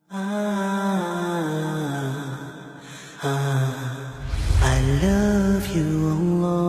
I love you, Allah.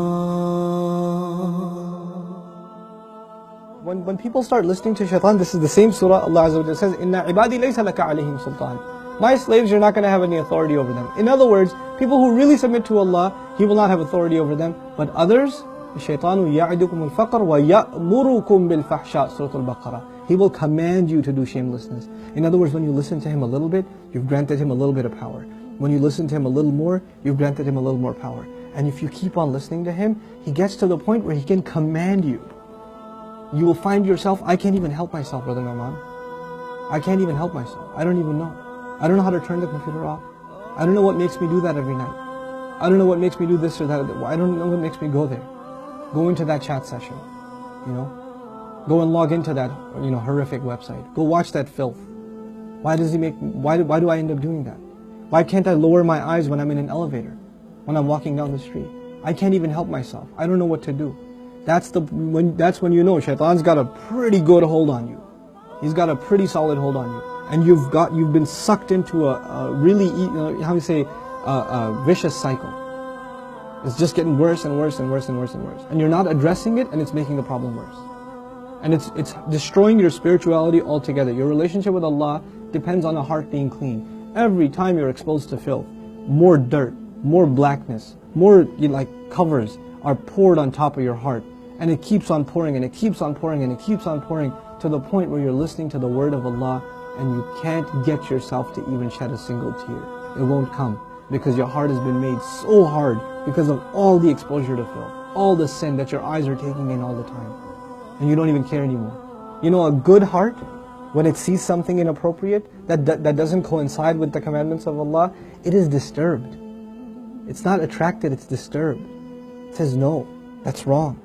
When people start listening to Shaytan, this is the same surah Allah Azza wa Jalla says, Inna ibadi laysa laka alayhim sultan. My slaves, you're not going to have any authority over them. In other words, people who really submit to Allah, He will not have authority over them. But others, Shaytanu ya'idukum al-faqr wa ya'murukum bil-fahsha, Surah Al-Baqarah. He will command you to do shamelessness. In other words, when you listen to him a little bit, you've granted him a little bit of power. When you listen to him a little more, you've granted him a little more power. And if you keep on listening to him, he gets to the point where he can command you. You will find yourself, I can't even help myself, Brother Nouman. I can't even help myself. I don't even know. I don't know how to turn the computer off. I don't know what makes me do that every night. I don't know what makes me do this or that. I don't know what makes me go there. Go into that chat session, you know. Go and log into that, horrific website. Go watch that filth. Why do I end up doing that? Why can't I lower my eyes when I'm in an elevator? When I'm walking down the street? I can't even help myself. I don't know what to do. That's when you know Shaytan's got a pretty good hold on you. He's got a pretty solid hold on you. And you've been sucked into a really, a vicious cycle. It's just getting worse and worse and worse and worse and worse. And you're not addressing it, and it's making the problem worse. And it's destroying your spirituality altogether. Your relationship with Allah depends on a heart being clean. Every time you're exposed to filth, more dirt, more blackness, more covers are poured on top of your heart. And it keeps on pouring, and it keeps on pouring, and it keeps on pouring, to the point where you're listening to the word of Allah and you can't get yourself to even shed a single tear. It won't come, because your heart has been made so hard because of all the exposure to filth, all the sin that your eyes are taking in all the time. And you don't even care anymore. You know, a good heart, when it sees something inappropriate that doesn't coincide with the commandments of Allah, it is disturbed. It's not attracted, it's disturbed. It says, no, that's wrong.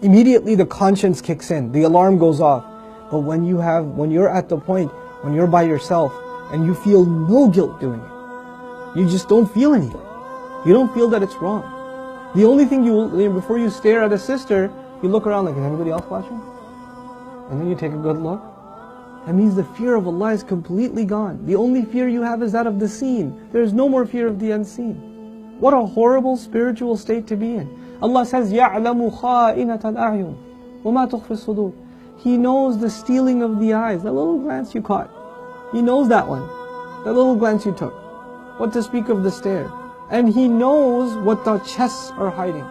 Immediately the conscience kicks in, the alarm goes off. But when you're at the point, when you're by yourself and you feel no guilt doing it, you just don't feel anything. You don't feel that it's wrong. The only thing before you stare at a sister, you look around like, is anybody else watching? And then you take a good look. That means the fear of Allah is completely gone. The only fear you have is that of the seen. There is no more fear of the unseen. What a horrible spiritual state to be in. Allah says, يَعْلَمُ خَائِنَةَ الْأَعْيُنِ وَمَا تُخْفِي الصُّدُورِ. He knows the stealing of the eyes, that little glance you caught. He knows that one, that little glance you took. What to speak of the stare. And He knows what the chests are hiding.